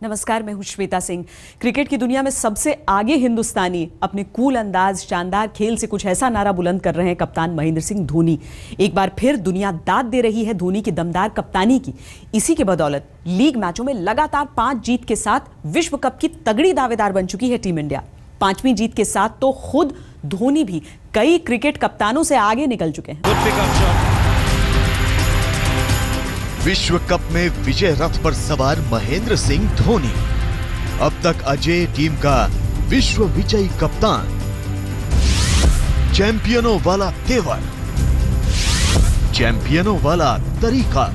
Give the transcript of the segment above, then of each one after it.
नमस्कार, मैं हूं श्वेता सिंह। क्रिकेट की दुनिया में सबसे आगे हिंदुस्तानी अपने कूल अंदाज, शानदार खेल से कुछ ऐसा नारा बुलंद कर रहे हैं कप्तान महेंद्र सिंह धोनी। एक बार फिर दुनिया दाद दे रही है धोनी की दमदार कप्तानी की। इसी के बदौलत लीग मैचों में लगातार 5 जीत के साथ विश्व कप की तगड़ी दावेदार बन चुकी है टीम इंडिया। 5वीं जीत के साथ तो खुद धोनी भी कई क्रिकेट कप्तानों से आगे निकल चुके हैं। विश्व कप में विजय रथ पर सवार महेंद्र सिंह धोनी अब तक अजय टीम का विश्व विजयी कप्तान। चैंपियनों वाला तेवर, चैंपियनों वाला तरीका।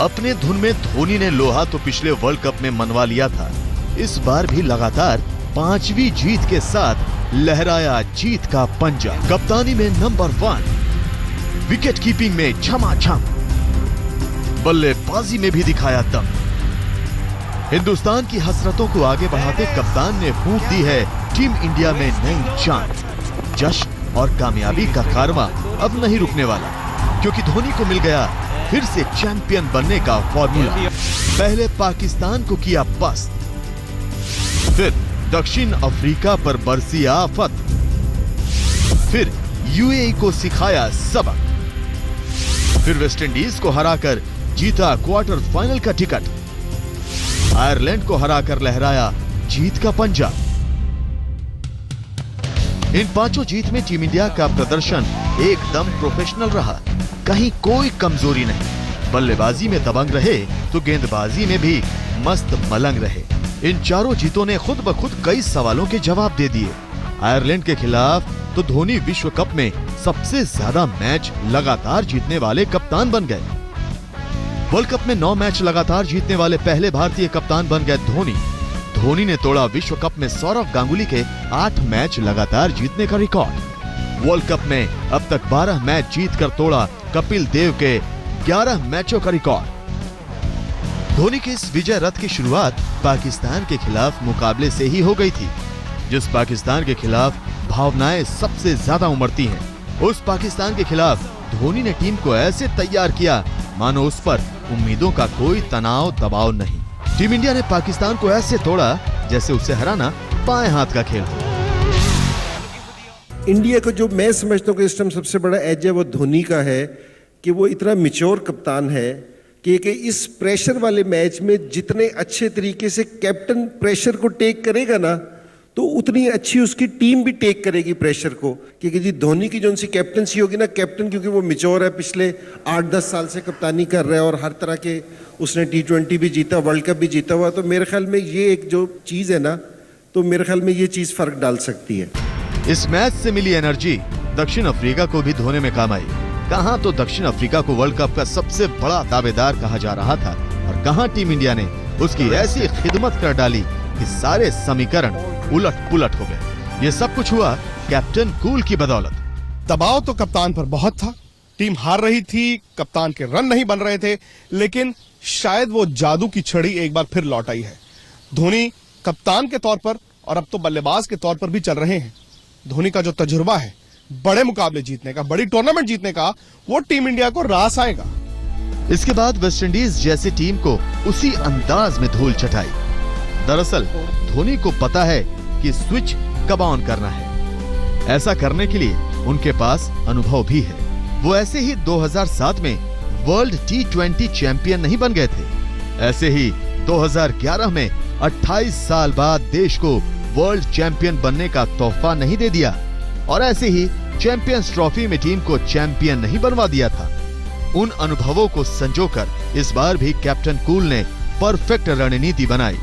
अपने धुन में धोनी ने लोहा तो पिछले वर्ल्ड कप में मनवा लिया था, इस बार भी लगातार 5वीं जीत के साथ लहराया जीत का पंजा। कप्तानी में नंबर 1, विकेट कीपिंग में झमाझम, बल्लेबाजी में भी दिखाया दम। हिंदुस्तान की हसरतों को आगे बढ़ाते कप्तान ने फूंक दी है टीम इंडिया में नई जान। जश्न और कामयाबी का कारवां अब नहीं रुकने वाला, क्योंकि धोनी को मिल गया फिर से चैंपियन बनने का फॉर्मूला। पहले पाकिस्तान को किया पस्त, फिर दक्षिण अफ्रीका पर बरसी आफत, फिर यूएई को सिखाया सबक, फिर वेस्टइंडीज को हराकर जीता क्वार्टर फाइनल का टिकट, आयरलैंड को हराकर लहराया जीत का पंजा। इन 5 जीत में टीम इंडिया का प्रदर्शन एकदम प्रोफेशनल रहा, कहीं कोई कमजोरी नहीं। बल्लेबाजी में दबंग रहे तो गेंदबाजी में भी मस्त मलंग रहे। इन 4 जीतों ने खुद ब खुद कई सवालों के जवाब दे दिए। आयरलैंड के खिलाफ तो धोनी विश्व कप में सबसे ज्यादा मैच लगातार जीतने वाले कप्तान बन गए। वर्ल्ड कप में 9 मैच लगातार जीतने वाले पहले भारतीय कप्तान बन गए धोनी। धोनी ने तोड़ा विश्व कप में सौरव गांगुली के 8 मैच लगातार जीतने का रिकॉर्ड। वर्ल्ड कप में अब तक 12 मैच जीतकर तोड़ा कपिल देव के 11 मैचों का रिकॉर्ड। धोनी की इस विजय रथ की शुरुआत पाकिस्तान के खिलाफ मुकाबले से ही हो गई थी। जिस पाकिस्तान के खिलाफ भावनाएं सबसे ज्यादा उमड़ती हैं, उस पाकिस्तान के खिलाफ धोनी ने टीम को ऐसे तैयार किया मानो उस पर उम्मीदों का कोई तनाव दबाव नहीं। टीम इंडिया ने पाकिस्तान को ऐसे तोड़ा जैसे उसे हराना बाएं हाथ का खेल हो। इंडिया को जो मैं समझता हूँ कि इस टाइम सबसे बड़ा एज है वो धोनी का है कि वो इतना मैच्योर कप्तान है कि इस प्रेशर वाले मैच में जितने अच्छे तरीके से कैप्टन प्रेशर को टेक करेगा ना, तो उतनी अच्छी उसकी टीम भी टेक करेगी प्रेशर को। क्योंकि जी धोनी की जो उनसी कैप्टनसी होगी ना, कैप्टन क्योंकि वो मैच्योर है, पिछले 8-10 साल से कप्तानी कर रहा है और हर तरह के उसने T20 भी जीता, वर्ल्ड कप भी जीता हुआ, तो मेरे ख्याल में ये एक जो चीज़ है ना, तो मेरे ख्याल में ये चीज़ फर्क डाल सकती है। इस मैच से मिली एनर्जी दक्षिण अफ्रीका को भी धोने में काम आई। कहां तो दक्षिण अफ्रीका को वर्ल्ड कप का सबसे बड़ा दावेदार कहा जा रहा था, और कहां टीम इंडिया ने उसकी ऐसी खिदमत कर डाली कि सारे समीकरण उलट पुलट हो गए। ये सब कुछ हुआ कैप्टन कूल की बदौलत। दबाव तो कप्तान पर बहुत था, टीम हार रही थी, कप्तान के रन नहीं बन रहे थे, लेकिन शायद वो जादू की छड़ी एक बार फिर लौट आई है। धोनी कप्तान के तौर पर और अब तो बल्लेबाज के तौर पर भी चल रहे हैं। धोनी का जो तजुर्बा है बड़े मुकाबले जीतने का, बड़ी टूर्नामेंट जीतने का, वो टीम इंडिया को रास आएगा। इसके बाद वेस्टइंडीज जैसी टीम को उसी अंदाज में धूल चटाई। दरअसल धोनी को पता है कि स्विच कब ऑन करना है। ऐसा करने के लिए उनके पास अनुभव भी है। वो ऐसे ही 2007 में वर्ल्ड T20 चैंपियन नहीं बन गए थे। ऐसे ही 2011 में 28 साल बाद देश को वर्ल्ड चैंपियन बनने का तोहफा नहीं दे दिया, और ऐसे ही चैंपियंस ट्रॉफी में टीम को चैंपियन नहीं बनवा दिया था। उन अनुभवों को संजोकर इस बार भी कैप्टन कूल ने परफेक्ट रणनीति बनाई।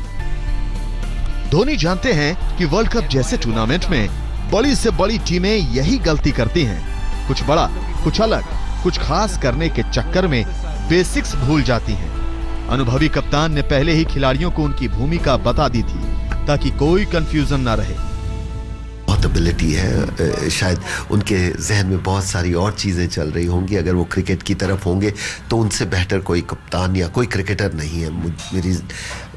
धोनी जानते हैं कि वर्ल्ड कप जैसे टूर्नामेंट में बड़ी से बड़ी टीमें यही गलती करती हैं। कुछ बड़ा, कुछ अलग, कुछ खास करने के चक्कर में बेसिक्स भूल जाती हैं। अनुभवी कप्तान ने पहले ही खिलाड़ियों को उनकी भूमिका बता दी थी ताकि कोई कंफ्यूजन ना रहे। बहुत एबिलिटी है, शायद उनके जहन में बहुत सारी और चीज़ें चल रही होंगी। अगर वो क्रिकेट की तरफ होंगे तो उनसे बेहतर कोई कप्तान या कोई क्रिकेटर नहीं है।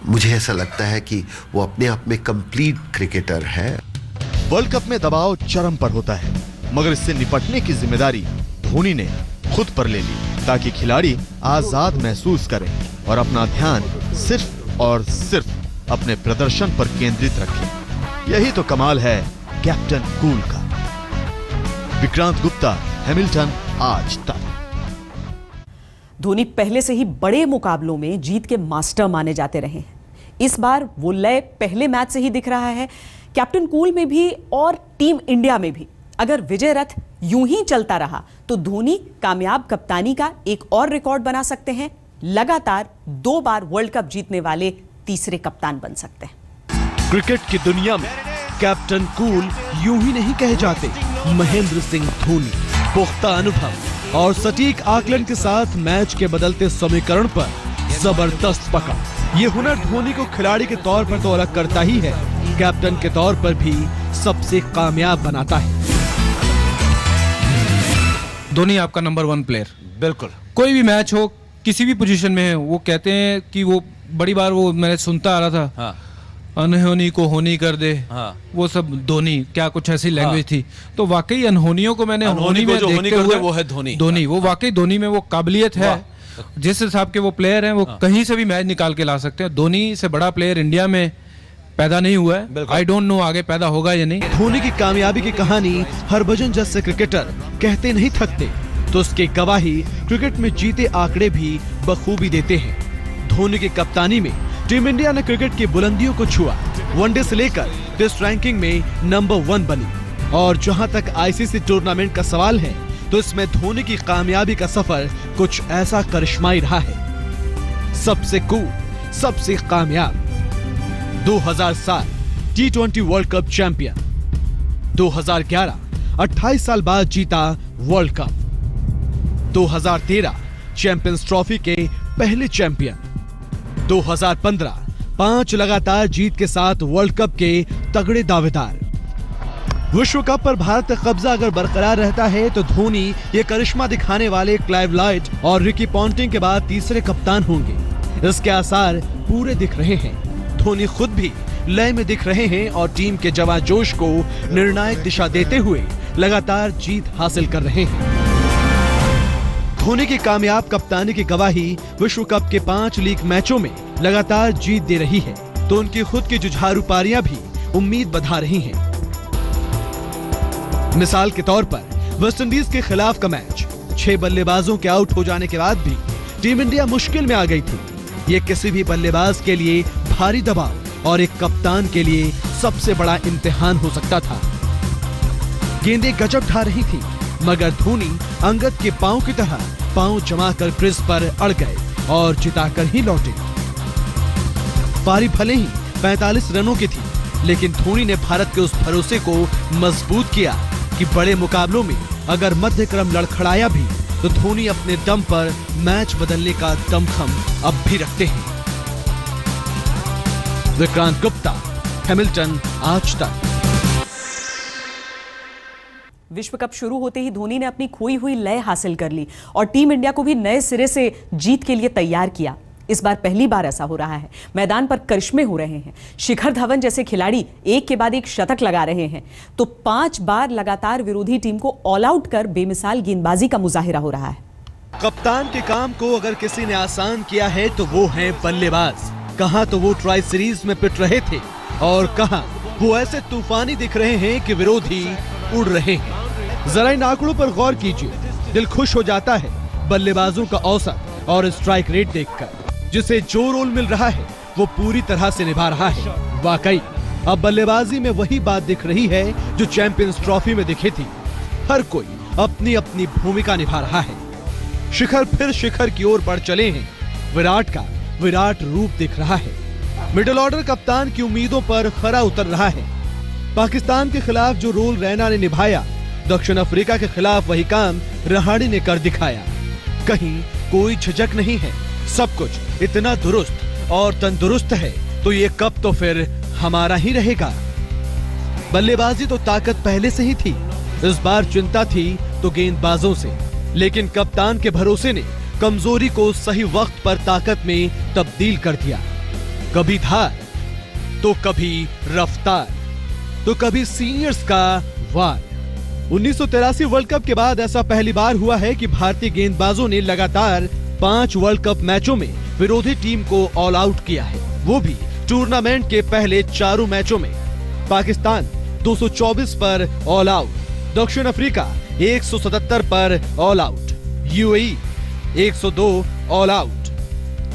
मुझे ऐसा लगता है कि वो अपने आप में कंप्लीट क्रिकेटर है। वर्ल्ड कप में दबाव चरम पर होता है, मगर इससे निपटने की जिम्मेदारी धोनी ने खुद पर ले ली ताकि खिलाड़ी आजाद महसूस करें और अपना ध्यान सिर्फ और सिर्फ अपने प्रदर्शन पर केंद्रित रखें। यही तो कमाल है कैप्टन कूल का। विक्रांत गुप्ता, हैमिल्टन, आज तक। धोनी पहले से ही बड़े मुकाबलों में जीत के मास्टर माने जाते रहे हैं। इस बार वो लय पहले मैच से ही दिख रहा है, कैप्टन कूल में भी और टीम इंडिया में भी। अगर विजय रथ यूं ही चलता रहा तो धोनी कामयाब कप्तानी का एक और रिकॉर्ड बना सकते हैं। लगातार 2 बार वर्ल्ड कप जीतने वाले तीसरे कप्तान बन सकते हैं। क्रिकेट की दुनिया में कैप्टन कूल यूं ही नहीं कहे जाते। महेंद्र सिंह धोनी पुख्ता अनुभव और सटीक आकलन के साथ मैच के बदलते समीकरण पर जबरदस्त पकड़, ये हुनर धोनी को खिलाड़ी के तौर पर तो अलग करता ही है, कैप्टन के तौर पर भी सबसे कामयाब बनाता है। धोनी आपका नंबर 1 प्लेयर, बिल्कुल। कोई भी मैच हो, किसी भी पोजीशन में है, वो कहते हैं कि वो बड़ी बार वो मैंने सुनता आ रहा था, हाँ। अनहोनी को होनी कर दे, हाँ। वो सब धोनी, क्या कुछ ऐसी लैंग्वेज थी। तो वाकई अनहोनियों को मैंने अनहोनी में को जो होनी देखते कर दे हुए वो है धोनी। धोनी, वो वाकई धोनी में वो काबिलियत है। जिस हिसाब के वो प्लेयर हैं, वो कहीं से भी मैच निकाल के ला सकते हैं। धोनी से बड़ा प्लेयर इंडिया में पैदा नहीं हुआ है। आई डोंट नो आगे पैदा होगा या नहीं। धोनी की कामयाबी की कहानी हरभजन जैसे क्रिकेटर कहते नहीं थकते, तो उसकी गवाही क्रिकेट में जीते आंकड़े भी बखूबी देते हैं। धोनी की कप्तानी में टीम इंडिया ने क्रिकेट की बुलंदियों को छुआ, वनडे से लेकर टेस्ट रैंकिंग में नंबर 1 बनी। और जहां तक आईसीसी टूर्नामेंट का सवाल है, तो इसमें धोनी की कामयाबी का सफर कुछ ऐसा करिश्माई रहा है। सबसे कूल, सबसे कामयाब। 2007 T20 वर्ल्ड कप चैंपियन, 2011 28 साल बाद जीता वर्ल्ड कप, 2013 चैंपियंस ट्रॉफी के पहले चैंपियन, 2015 5 लगातार जीत के साथ वर्ल्ड कप के तगड़े दावेदार। विश्व कप पर भारत का कब्जा अगर बरकरार रहता है तो धोनी ये करिश्मा दिखाने वाले क्लाइव लॉयड और रिकी पॉन्टिंग के बाद तीसरे कप्तान होंगे। इसके आसार पूरे दिख रहे हैं। धोनी खुद भी लय में दिख रहे हैं और टीम के जवां जोश को निर्णायक दिशा देते हुए लगातार जीत हासिल कर रहे हैं। धोनी की कामयाब कप्तानी की गवाही विश्व कप के 5 लीग मैचों में लगातार जीत दे रही है, तो उनकी खुद की जुझारू पारियां भी उम्मीद बढ़ा रही हैं। मिसाल के तौर पर वेस्टइंडीज के खिलाफ का मैच 6 बल्लेबाजों के आउट हो जाने के बाद भी टीम इंडिया मुश्किल में आ गई थी। ये किसी भी बल्लेबाज के लिए भारी दबाव और एक कप्तान के लिए सबसे बड़ा इम्तिहान हो सकता था। गेंदें गजब ढा रही थी, मगर धोनी अंगद के पांव की तरह पांव जमाकर क्रीज पर अड़ गए और जिताकर ही लौटे। पारी भले ही 45 रनों की थी, लेकिन धोनी ने भारत के उस भरोसे को मजबूत किया कि बड़े मुकाबलों में अगर मध्य क्रम लड़खड़ाया भी तो धोनी अपने दम पर मैच बदलने का दमखम अब भी रखते हैं। विक्रांत गुप्ता, हैमिल्टन, आज तक। विश्व कप शुरू होते ही धोनी ने अपनी खोई हुई लय हासिल कर ली और टीम इंडिया को भी नए सिरे से जीत के लिए तैयार किया। इस बार पहली बार ऐसा हो रहा है। मैदान पर करिश्मे हो रहे हैं। शिखर धवन जैसे खिलाड़ी एक के बाद एक शतक लगा रहे हैं, तो 5 बार लगातार विरोधी टीम को ऑल आउट कर बेमिसाल गेंदबाजी का मुजाहिरा हो रहा है। कप्तान के काम को अगर किसी ने आसान किया है तो वो है बल्लेबाज। कहां तो वो ट्राई सीरीज में पिट रहे थे और कहां वो ऐसे तूफानी दिख रहे हैं कि विरोधी उड़ रहे हैं। जरा इन आंकड़ों पर गौर कीजिए, दिल खुश हो जाता है बल्लेबाजों का औसत और स्ट्राइक रेट देखकर। जिसे जो रोल मिल रहा है वो पूरी तरह से निभा रहा है। वाकई अब बल्लेबाजी में वही बात दिख रही है जो चैंपियंस ट्रॉफी में दिखी थी। हर कोई अपनी अपनी भूमिका निभा रहा है। शिखर फिर शिखर की ओर बढ़ चले हैं। विराट का विराट रूप दिख रहा है। मिडिल ऑर्डर कप्तान की उम्मीदों पर खरा उतर रहा है। पाकिस्तान के खिलाफ जो रोल रैना ने निभाया, दक्षिण अफ्रीका के खिलाफ वही काम रहाणे ने कर दिखाया। कहीं कोई झिझक नहीं है। सब कुछ इतना दुरुस्त और तंदुरुस्त है, तो ये कप तो फिर हमारा ही रहेगा। बल्लेबाजी तो ताकत पहले से ही थी। इस बार चिंता थी तो गेंदबाजों से, लेकिन कप्तान के भरोसे ने कमजोरी को सही वक्त पर ताकत में तब्दील कर दिया। कभी धार तो कभी रफ्तार। तो कभी सीनियर्स का वार। 1983 वर्ल्ड कप के बाद ऐसा पहली बार हुआ है कि भारतीय गेंदबाजों ने लगातार 5 वर्ल्ड कप मैचों में विरोधी टीम को ऑल आउट किया है, वो भी टूर्नामेंट के पहले 4 मैचों में। पाकिस्तान 224 पर ऑल आउट, दक्षिण अफ्रीका 177 पर all out, UAE 102 all out,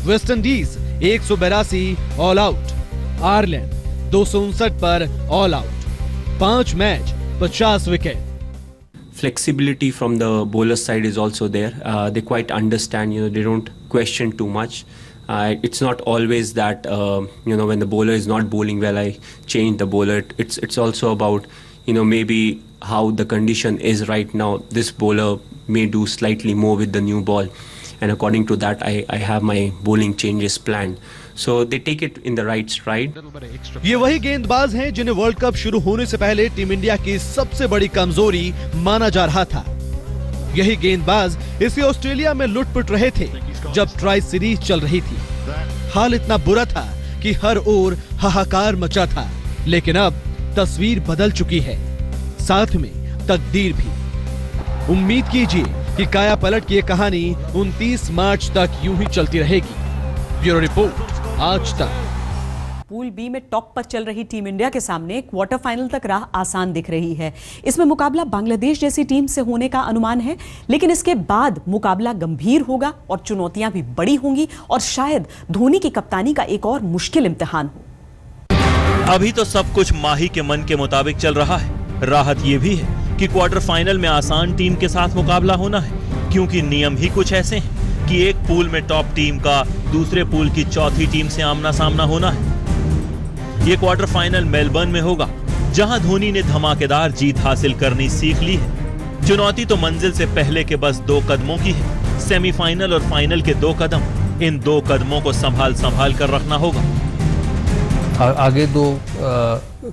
West Indies 182 all out, Ireland 259 पर all out, 5 match 50 wicket. Flexibility from the bowler side is also there. They quite understand, they don't question too much. It's not always that, when the bowler is not bowling well, I change the bowler. It's also about, maybe how the condition is right now. This bowler may do slightly more with the new ball. And according to that, I have my bowling changes planned. So they take it in the right stride. ये वही गेंदबाज हैं जिन्हें world cup शुरू होने से पहले team India की सबसे बड़ी कमजोरी माना जा रहा था। यही गेंदबाज इसे ऑस्ट्रेलिया में लुट-पुट रहे थे जब ट्राई सीरीज चल रही थी। हाल इतना बुरा था कि हर ओर हाहाकार मचा था, लेकिन अब तस्वीर बदल चुकी है, साथ में तकदीर भी। उम्मीद कीजिए कि काया पलट की ये कहानी 29 मार्च तक यूं ही चलती रहेगी। ब्यूरो रिपोर्ट, आज तक। पूल बी में टॉप पर चल रही टीम इंडिया के सामने क्वार्टर फाइनल तक राह आसान दिख रही है। इसमें मुकाबला बांग्लादेश जैसी टीम से होने का अनुमान है, लेकिन इसके बाद मुकाबला गंभीर होगा और चुनौतियां भी बड़ी होंगी और शायद धोनी की कप्तानी का एक और मुश्किल इम्तिहान हो। अभी तो सब कुछ माही के मन के मुताबिक चल रहा है। राहत ये भी है कि क्वार्टर फाइनल में आसान टीम के साथ मुकाबला होना है, क्योंकि नियम ही कुछ ऐसे हैं कि एक पूल में टॉप टीम का दूसरे पूल की चौथी टीम से आमना सामना होना है। ये क्वार्टर फाइनल मेलबर्न में होगा, जहां धोनी ने धमाकेदार जीत हासिल करनी सीख ली है। चुनौती तो मंजिल से पहले के बस 2 कदमों की है, सेमीफाइनल और फाइनल के 2 कदम। इन 2 कदमों को संभाल कर रखना होगा। आगे 2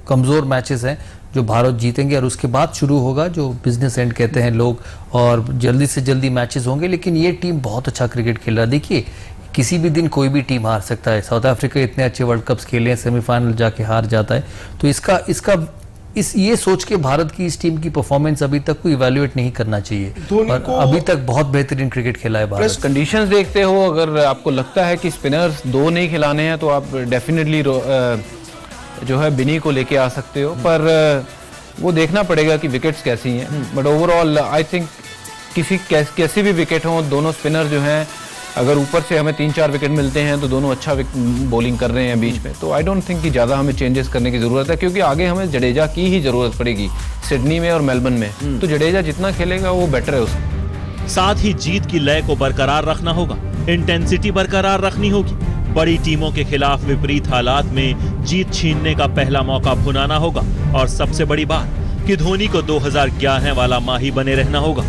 कमजोर मैचेस हैं जो भारत जीतेंगे और उसके बाद शुरू होगा जो बिजनेस एंड कहते हैं लोग, और जल्दी से जल्दी मैचेस होंगे। लेकिन ये टीम बहुत अच्छा क्रिकेट खेल रहा है। देखिए, किसी भी दिन कोई भी टीम हार सकता है। साउथ अफ्रीका इतने अच्छे वर्ल्ड कप्स खेले हैं, सेमीफाइनल जाके हार जाता है। तो ये सोच के भारत की इस टीम की परफॉर्मेंस अभी तक को इवैल्यूएट नहीं करना चाहिए। और अभी तक बहुत बेहतरीन क्रिकेट खेला है भारत। कंडीशंस देखते हो, अगर आपको लगता है कि स्पिनर्स 2 नहीं खिलाने हैं तो आप डेफिनेटली जो है बिनी को लेके आ सकते हो, पर वो देखना पड़ेगा कि विकेट्स कैसी हैं। बट ओवरऑल आई थिंक कैसी भी विकेट हो, दोनों स्पिनर जो हैं, अगर ऊपर से हमें 3-4 विकेट मिलते हैं तो दोनों अच्छा बॉलिंग कर रहे हैं बीच में, तो आई डोंट थिंक कि ज़्यादा हमें चेंजेस करने की ज़रूरत है, क्योंकि आगे हमें जडेजा की ही ज़रूरत पड़ेगी सिडनी में और मेलबर्न में। तो जडेजा जितना खेलेगा वो बेटर है उसका। साथ ही जीत की लय को बरकरार रखना होगा, इंटेंसिटी बरकरार रखनी होगी। बड़ी टीमों के खिलाफ विपरीत हालात में जीत छीनने का पहला मौका भुनाना होगा। और सबसे बड़ी बात कि धोनी को 2011 वाला माही बने रहना होगा।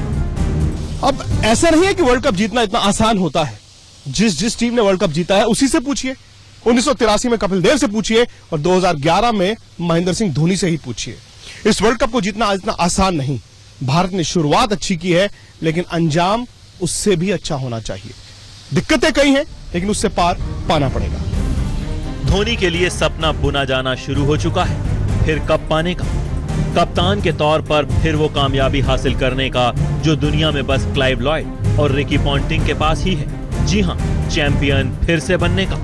अब ऐसा नहीं है कि वर्ल्ड कप जीतना इतना आसान होता है। जिस टीम ने वर्ल्ड कप जीता है उसी से पूछिए, 1983 में कपिल देव से पूछिए और 2011 में महेंद्र सिंह धोनी से ही पूछिए। इस वर्ल्ड कप को जीतना इतना आसान नहीं। भारत ने शुरुआत अच्छी की है, लेकिन अंजाम उससे भी अच्छा होना चाहिए। दिक्कतें कई हैं, लेकिन उससे पार पाना पड़ेगा। धोनी के लिए सपना बुना जाना शुरू हो चुका है, फिर कप पाने का, कप्तान के तौर पर फिर वो कामयाबी हासिल करने का जो दुनिया में बस क्लाइव लॉयड और रिकी पॉन्टिंग के पास ही है। जी हां, चैंपियन फिर से बनने का।